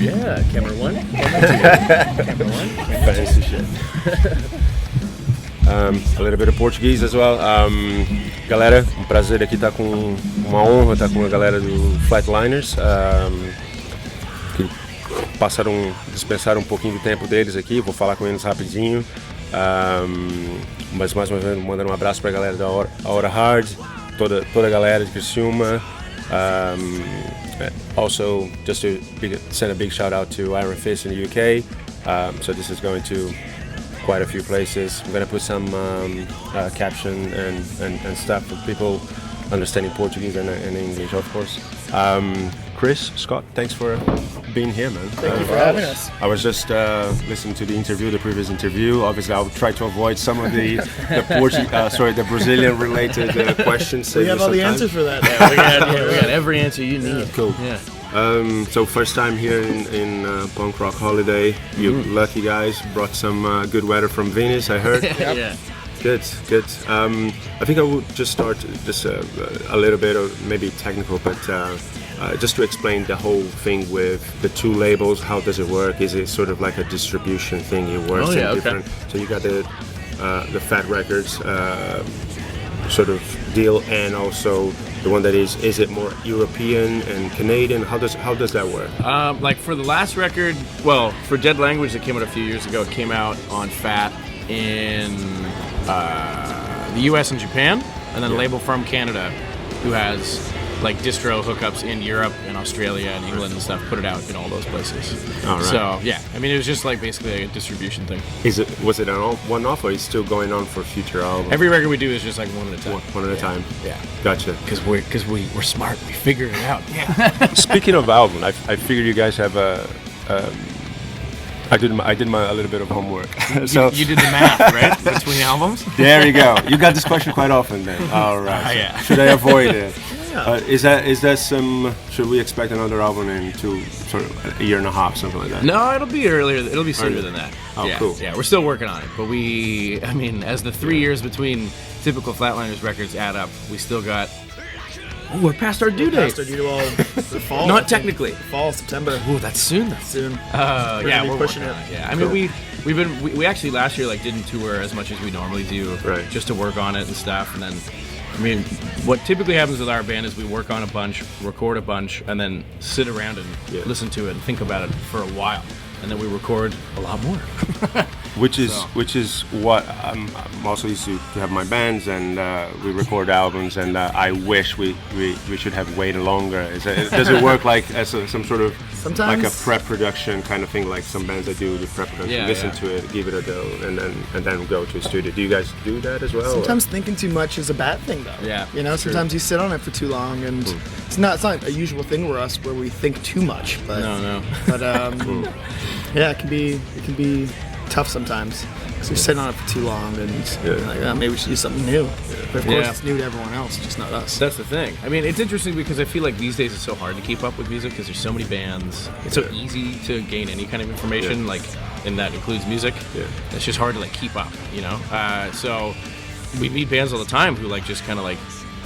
Yeah, camera one. Camera one. Fancy shit. A little bit of Portuguese as well. Galera, prazer aqui estar com uma honra estar com a galera do Flatliners. Que dispensaram um pouquinho do tempo deles aqui. Vou falar com eles rapidinho. Mas mais uma vez mandando um abraço para a galera da Hora Hard, toda a galera de Criciúma. Also, just to send a big shout out to Iron Fist in the UK. So this is going to quite a few places. I'm going to put some caption and stuff for people understanding Portuguese and English, of course. Chris, Scott, thanks for being here, man. Thank you for having us. I was just listening to the previous interview. Obviously, I'll try to avoid some of the Brazilian-related questions. We have all the answers for that. Yeah, we got every answer you need. Cool. Yeah. So first time here in Punk Rock Holiday. You lucky guys brought some good weather from Venice, I heard. Yeah. Good. I think I would just start just a little bit of maybe technical, but just to explain the whole thing with the two labels. How does it work? Is it sort of like a distribution thing? It works in different. So you got the Fat Records sort of deal, and also the one that is it more European and Canadian? How does that work? Like for the last record, well, for Dead Language that came out a few years ago, it came out on Fat in the US and Japan, and then a label from Canada who has like distro hookups in Europe and Australia and England and stuff, put it out in all those places. All right. So yeah, I mean it was just like basically a distribution thing. Was it an one-off, or is it still going on for future albums? Every record we do is just like one at a time. One at a time. Yeah. Gotcha. Because we're smart. We figured it out. Yeah. Speaking of album, I figured you guys have a. I did a little bit of homework. So you did the math, right? Between albums? There you go. You got this question quite often then. All right. So Yeah. should I avoid it? Yeah. Is that some? Should we expect another album in sort of a year and a half, something like that? No, it'll be earlier. It'll be sooner than that. Oh, yeah, cool. Yeah, we're still working on it, but as the 3 years between typical Flatliners records add up, we still got. Oh, we're past our due date. Past our due to the fall. Not technically. Fall, September. Oh, that's soon. Yeah, we're pushing working it. on it. Yeah, I mean we actually last year like didn't tour as much as we normally do, right? Just to work on it and stuff, and then. I mean, what typically happens with our band is we work on a bunch, record a bunch, and then sit around and listen to it and think about it for a while, and then we record a lot more. Which is what I'm also used to have my bands, and we record albums, and I wish we should have waited longer. Does it work like as some sort of sometimes like a pre-production kind of thing, like some bands that do the pre-production, listen to it, give it a go, and then go to a studio? Do you guys do that as well? Sometimes thinking too much is a bad thing, though. Yeah, you know, sometimes you sit on it for too long, and it's not a usual thing for us where we think too much. But no. But yeah, it can be tough sometimes. So you're sitting on it for too long, and you're like, maybe we should do something new. But of course, it's new to everyone else, just not us. That's the thing. I mean, it's interesting because I feel like these days it's so hard to keep up with music because there's so many bands. It's so easy to gain any kind of information, like, and that includes music. Yeah. It's just hard to like keep up, you know. So we meet bands all the time who like just kind of like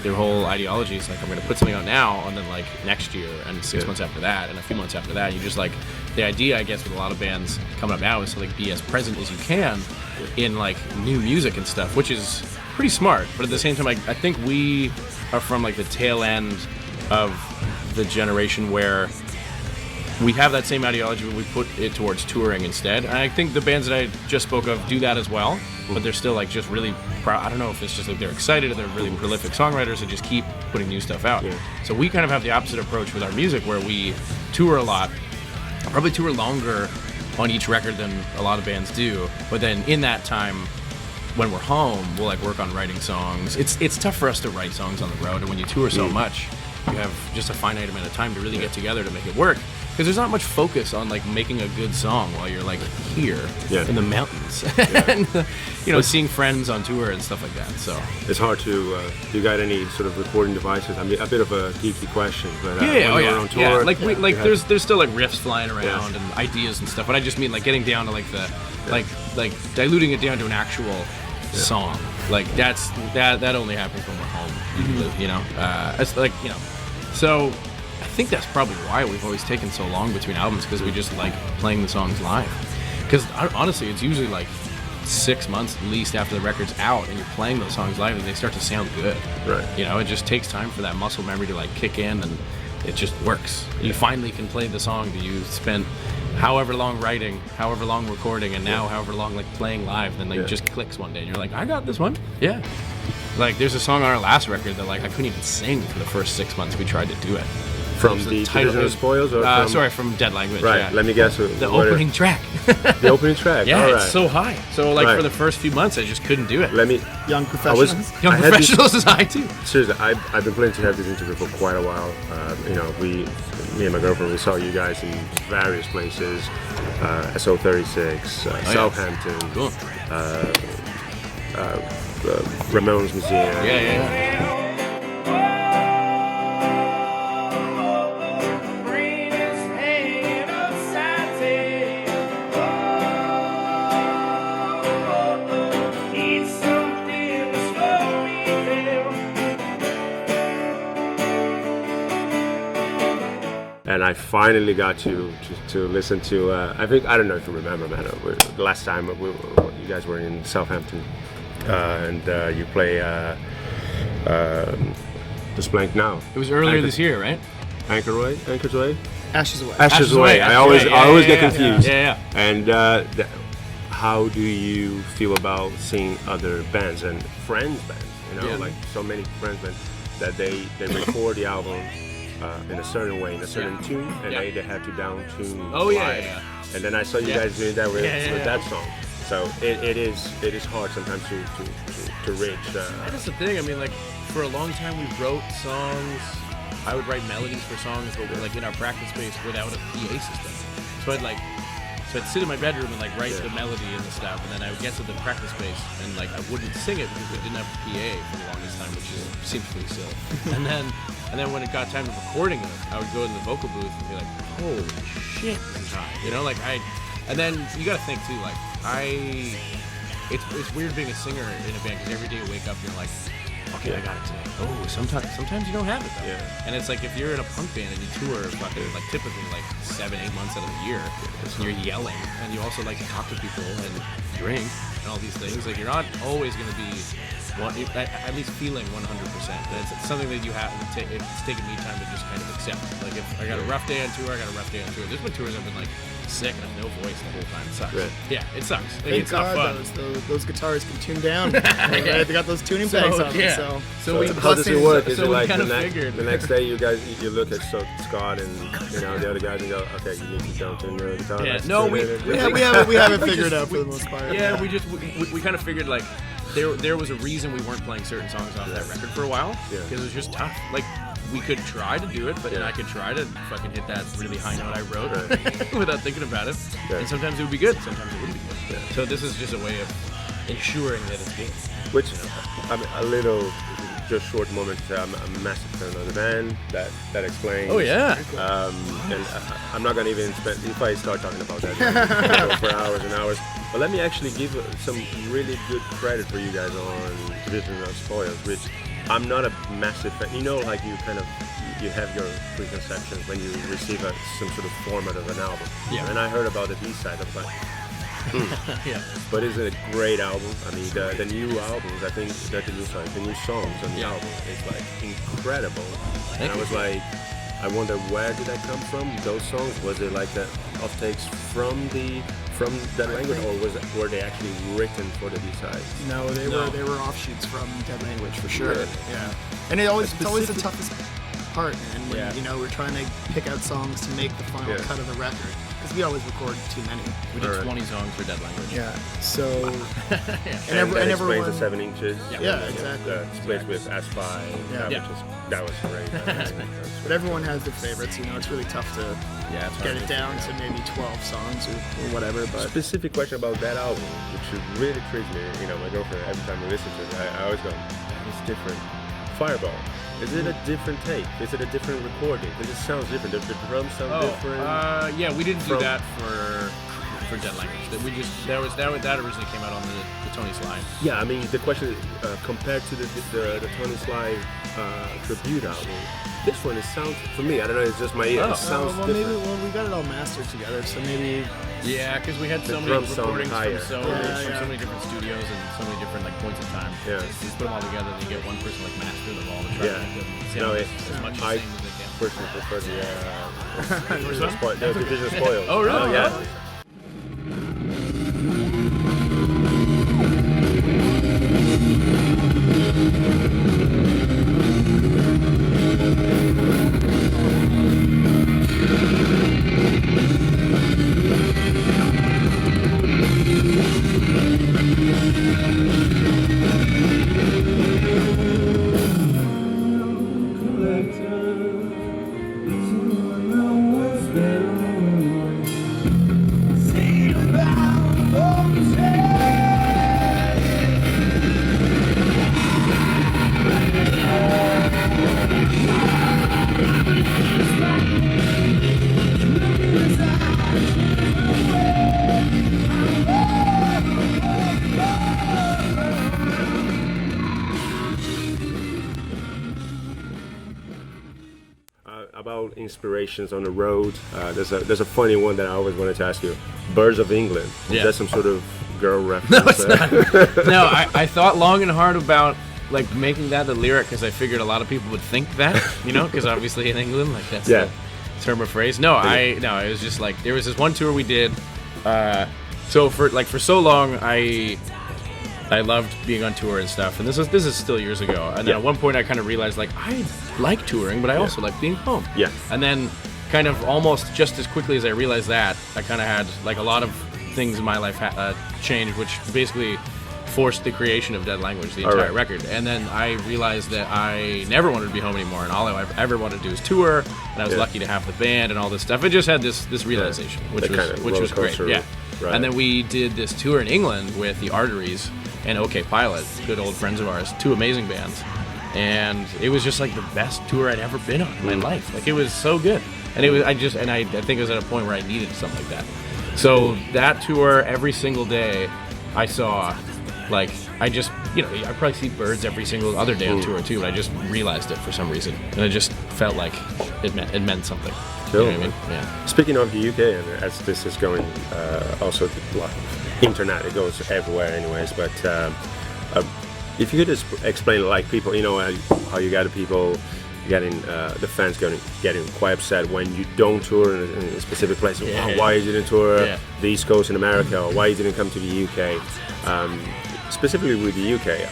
their whole ideology is like, I'm going to put something out now, and then like next year, and 6 months after that, and a few months after that. You just like the idea, I guess, with a lot of bands coming up now is to like be as present as you can in like new music and stuff, which is pretty smart. But at the same time, I think we are from like the tail end of the generation where we have that same ideology, but we put it towards touring instead. And I think the bands that I just spoke of do that as well, but they're still like just really proud. I don't know if it's just like they're excited or they're really prolific songwriters and just keep putting new stuff out. Yeah. So we kind of have the opposite approach with our music, where we tour a lot, probably tour longer on each record than a lot of bands do. But then in that time, when we're home, we'll like work on writing songs. It's tough for us to write songs on the road, and when you tour so much, you have just a finite amount of time to really get together to make it work. Because there's not much focus on like making a good song while you're like here in the mountains, and seeing friends on tour and stuff like that. So it's hard to. Do you got any sort of recording devices? I mean, a bit of a geeky question, but when you're on tour, there's still like riffs flying around and ideas and stuff. But I just mean like getting down to like the like diluting it down to an actual song. Like that only happens when we're home. You know, it's like so. I think that's probably why we've always taken so long between albums, because we just like playing the songs live. Because honestly, it's usually like 6 months at least after the record's out, and you're playing those songs live, and they start to sound good. Right. You know, it just takes time for that muscle memory to like kick in, and it just works. You finally can play the song that you spent however long writing, however long recording, and now however long like playing live. Then like it just clicks one day, and you're like, I got this one. Yeah. Like there's a song on our last record that like I couldn't even sing for the first 6 months we tried to do it. From the title of Spoils, or from Dead Language. Right. Yeah. Let me guess. The opening track. The opening track. Yeah, all right. it's so high. So like for the first few months, I just couldn't do it. Young Professionals. Young Professionals is high too. Seriously, I've been planning to have this interview for quite a while. You know, me and my girlfriend, we saw you guys in various places. SO36, Southampton. Cool. Ramones Museum. Yeah. And I finally got to listen to. I don't know if you remember, man. The last time you guys were in Southampton, and you play Just Blank Now. It was earlier this year, right? Anchor's Way. Ashes Away. Ashes Away. I always get confused. Yeah. And how do you feel about seeing other bands and friends bands? You know, like so many friends bands that they record the album in a certain way, in a certain tune, and they have to down tune. And then I saw you guys doing that with that song. So it is hard sometimes to reach. That's the thing. I mean, like for a long time we wrote songs. I would write melodies for songs, but we're like in our practice space without a PA system. So I'd sit in my bedroom and like write the melody and the stuff, and then I would get to the practice space and like I wouldn't sing it because we didn't have a PA for the longest time, which seems pretty silly. and then when it got time to recording it, I would go to the vocal booth and be like, holy shit, this is high. You know, like and then you gotta think too, like it's weird being a singer in a band because every day you wake up and you're like, okay, I got it today. Oh, sometimes you don't have it though. Yeah. And it's like if you're in a punk band and you tour fucking like typically like 7-8 months out of the year, and you're yelling and you also like to talk to people and drink and all these things, like you're not always gonna be at least feeling 100%. But it's something that you have to take. It's taken me time to just kind of accept. Like if I got a rough day on tour, I got a rough day on tour. There's been tours I've been like sick and I have no voice the whole time. It sucks. Right. Yeah, it sucks. Like, Thank it's not God fun. those guitars can tune down. They got those tuning pegs on them. So we how does it work? Is so it like we the next day you look at Scott and the other guys and go, okay, you need to jump in the guitar. Yeah, no, we have it figured out for the most part. Yeah, we kind of figured like there was a reason we weren't playing certain songs off that record for a while because it was just tough. Like we could try to do it, but then I could try to fucking hit that really high note I wrote without thinking about it. Yeah. And sometimes it would be good, sometimes it wouldn't be good. Yeah. So this is just a way of ensuring that it's good. Which a little. Just short moment. I'm a massive fan of the band. That explains. Oh yeah. And I'm not gonna even spend. If I start talking about that for hours and hours. But let me actually give some really good credit for you guys on Division of Spoils, which I'm not a massive fan. You know, like you have your preconceptions when you receive some sort of format of an album. Yeah. And I heard about the B-side of like. Yeah. But it's a great album. I mean, the new albums, I think that the new songs on the album is like incredible. And I was like, I wonder where did that come from? Those songs, was it like the offtakes from that language, or were they actually written for the B-side? No, they were offshoots from Dead Language for sure. Really? Yeah. And it's always the toughest part, man. When, we're trying to pick out songs to make the final cut of the record. Because we always record too many. We did 20 songs for Dead Language. Yeah. So. and everyone. The 7 inches. Yeah, exactly. Split with Aspire. That was great. But everyone has their favorites. It's really tough to get it down to maybe 12 songs or whatever. But specific question about that album, which really intrigues me. My girlfriend, every time we listen to it, I always go, it's different. Fireball. Is it a different take? Is it a different recording? Because it sounds different. The drums sound different. We didn't do that for for Dead Language. That we just that originally came out on the Tony Sly. Yeah, I mean the question compared to the Tony Sly tribute album, this one sounds for me. I don't know. It's just my ear. It sounds different. Maybe we got it all mastered together, so maybe. Yeah, because we had so many drums sound recordings higher. from so many different studios and so many different like points in time. Yeah. You just put them all together, and you get one person like master them all to try to make them sound as much the I same as they can. personally prefer one? the Division Spoils. Oh, really? Yeah. About inspirations on the road, there's a funny one that I always wanted to ask you. Birds of England. Is that some sort of girl reference? No, it's not. No, I thought long and hard about like making that the lyric because I figured a lot of people would think that, you know, because obviously in England, like that's the term or phrase. No, it was just like there was this one tour we did. So for so long, I loved being on tour and stuff, and this is still years ago. And then at one point, I kind of realized like I like touring, but I also like being home. Yeah. And then, kind of almost just as quickly as I realized that, I kind of had like a lot of things in my life change, which basically forced the creation of Dead Language, the entire record. And then I realized that I never wanted to be home anymore, and all I ever wanted to do is tour. And I was lucky to have the band and all this stuff. I just had this realization, which was great. Yeah. Right. And then we did this tour in England with the Arteries and OK Pilot, good old friends of ours, two amazing bands. And it was just like the best tour I'd ever been on in my life. Like it was so good. And I think it was at a point where I needed something like that. So that tour, every single day I saw, like, I probably see birds every single other day on tour too, but I just realized it for some reason. And I just felt like it meant something. Cool. You know what I mean? Yeah. Speaking of the UK, and as this is going also to internet, it goes everywhere anyways, but if you could just explain, like, people, you know, how you got the people getting the fans getting quite upset when you don't tour in a specific place. Why you didn't tour the East Coast in America, or why you didn't come to the UK. Specifically with the UK,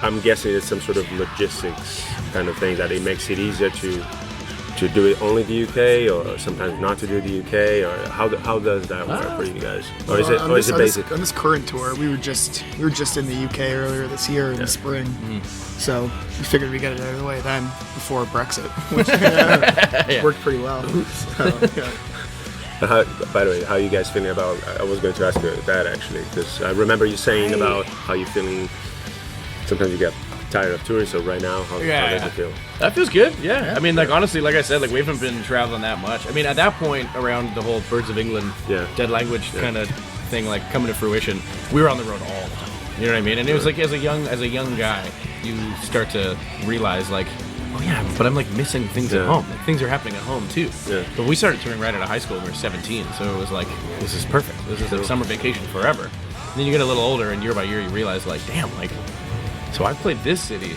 I'm guessing it's some sort of logistics kind of thing that it makes it easier to do it only the UK, or sometimes not to do the UK, or how does that work for you guys? Or is it basic? On this current tour, we were just in the UK earlier this year in the spring, so we figured we'd get it out of the way then before Brexit, which worked pretty well. So, by the way, how are you guys feeling about? I was going to ask you that actually, because I remember you saying about how you feeling. Sometimes you get tired of touring, so right now, how does it feel? That feels good, yeah. I mean, like, honestly, like I said, like, we haven't been traveling that much. I mean, at that point, around the whole Birds of England, Dead Language kind of thing, like, coming to fruition, we were on the road all the time. You know what I mean? And it was like, as a young guy, you start to realize, like, oh yeah, but I'm like missing things at home. Like, things are happening at home too. Yeah. But we started touring right out of high school when we were 17, so it was like, this is perfect. This is like summer vacation forever. And then you get a little older, and year by year, you realize, like, damn, like, so I've played this city,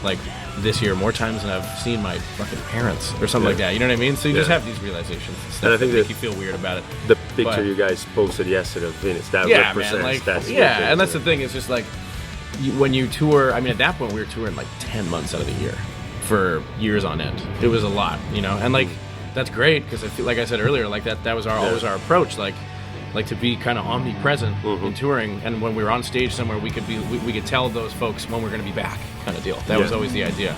like, this year more times than I've seen my fucking parents, or something like that. You know what I mean? So you just have these realizations and stuff, and I think that make you feel weird about it. The picture you guys posted yesterday of Venice, that represents that. Yeah, and that's the thing. It's just like, when you tour, I mean, at that point, we were touring like 10 months out of the year for years on end. It was a lot, you know? And, like, that's great, because I feel, like I said earlier, like, that was always our approach, like to be kind of omnipresent in touring, and when we were on stage somewhere, we could tell those folks when we're going to be back, kind of deal. That was always the idea.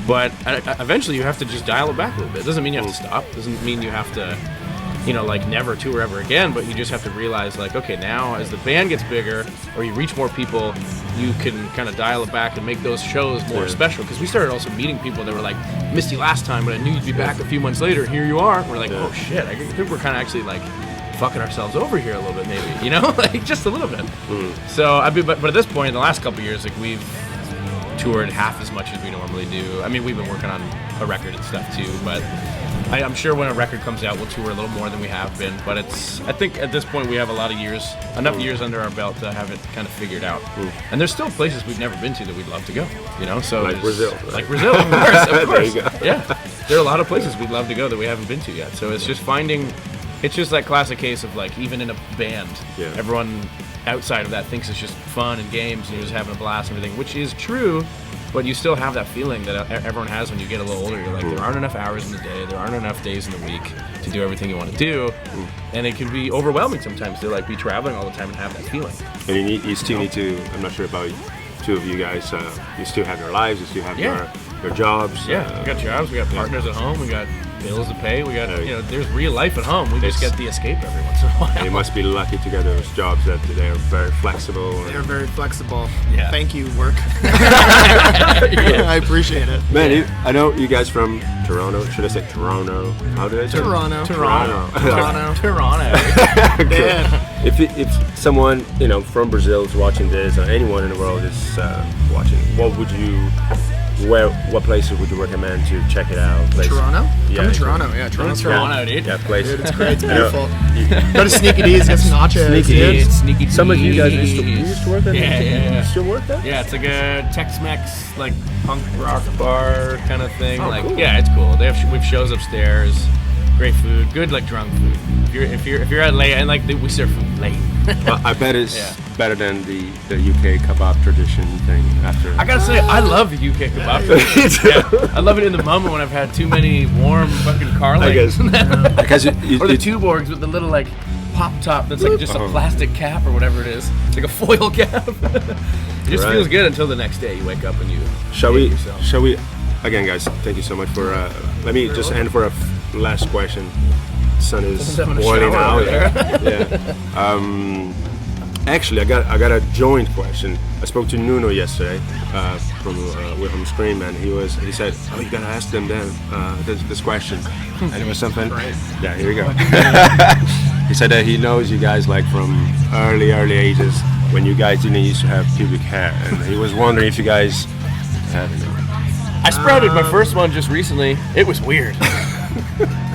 But eventually, you have to just dial it back a little bit. It doesn't mean you have to stop. It doesn't mean you have to, you know, like, never tour ever again. But you just have to realize, like, okay, now as the band gets bigger, or you reach more people, you can kind of dial it back and make those shows more special. Because we started also meeting people that were like, missed you last time, but I knew you'd be back a few months later. Here you are. We're like, oh shit, I think we're kind of actually like fucking ourselves over here a little bit, maybe, you know, like just a little bit. So but at this point, in the last couple of years, like we've toured half as much as we normally do. I mean, we've been working on a record and stuff too, but I'm sure when a record comes out, we'll tour a little more than we have been. But I think at this point we have a lot of enough years under our belt to have it kind of figured out. And there's still places we've never been to that we'd love to go, you know. So Like Brazil, right? Like Brazil, of course, of course. There you go. Yeah, there are a lot of places we'd love to go that we haven't been to yet. So it's just finding. It's just that classic case of like, even in a band, everyone outside of that thinks it's just fun and games and you're just having a blast and everything, which is true, but you still have that feeling that everyone has when you get a little older. You're like, there aren't enough hours in the day, there aren't enough days in the week to do everything you want to do, and it can be overwhelming sometimes to like be traveling all the time and have that feeling. And you still need to, I'm not sure about two of you guys, you still have your lives, you still have your jobs. Yeah, we got jobs, we got partners at home, we got bills to pay, we got, you know, there's real life at home. We just get the escape every once in a while. And you must be lucky to get those jobs that they're very flexible. They're very flexible. Yeah. Thank you, work. I appreciate it. Man, I know you guys from Toronto. Should I say Toronto? How did I say it? Toronto. Toronto. Yeah. If someone, you know, from Brazil is watching this, or anyone in the world is watching, what places would you recommend to check it out? Toronto? Yeah, Come to Toronto. Yeah, Toronto's Toronto, dude. Yeah, place. Dude, it's great. It's beautiful. Go to Sneaky D's, get some nachos. Sneaky dude. D's. Sneaky Some of you guys D's. used to work there? Yeah. You still work there? Yeah, it's like a Tex-Mex, like punk rock bar kind of thing. Oh, like, cool. yeah, it's cool. We have shows upstairs. Great food, good like drunk food. If you're at late, and like we serve food late. Well, I bet it's better than the UK kebab tradition thing. After I gotta say, I love the UK kebab food. Yeah, I love it in the moment when I've had too many warm fucking car legs. because Or the Tuborgs with the little like pop top that's like just a plastic cap or whatever it is. It's like a foil cap. It just feels good until the next day you wake up and you Shall hate we? yourself. Shall we? Again, guys, thank you so much for. Let me just end for a last question. Sun is having a boiling shower out. over there. Yeah. Actually, I got a joint question. I spoke to Nuno yesterday from Wilhelm Scream, and he said, "Oh, you gotta ask them then this question." And it was something. Yeah, here we go. He said that he knows you guys like from early ages when you guys didn't used to have pubic hair, and he was wondering if you guys had it. I sprouted my first one just recently. It was weird.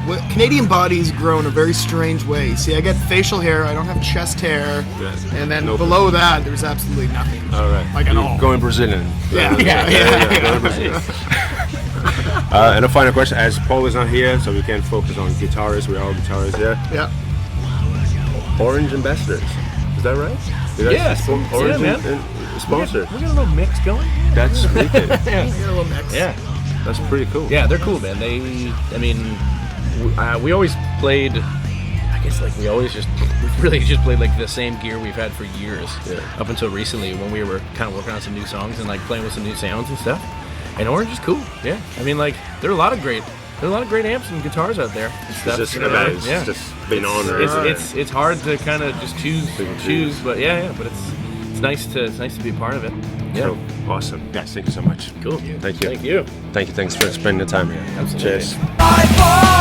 Well, Canadian bodies grow in a very strange way. See, I get facial hair, I don't have chest hair, and then below that, there's absolutely nothing. All right. Like at all. Going Brazilian. Yeah. Going Brazilian. And a final question, as Paul is not here, so we can focus on guitarists. We're all guitarists here. Yeah. Orange ambassadors. Is that right? You guys Orange man. and sponsored. We got a little mix going. That's pretty good. I get a little mix. Yeah. That's pretty cool. Yeah, they're cool, man. We always played. I guess like we really just played like the same gear we've had for years, up until recently when we were kind of working on some new songs and like playing with some new sounds and stuff. And Orange is cool. Yeah, I mean like there are a lot of great amps and guitars out there. And stuff, It's just, you know? it's just been honored. It's hard to kind of just choose, but but it's nice to be a part of it. Yeah. So, awesome. Guys, thank you so much. Cool. Thank you. Thank you. Thanks for spending the time here. Absolutely. Cheers. I fall.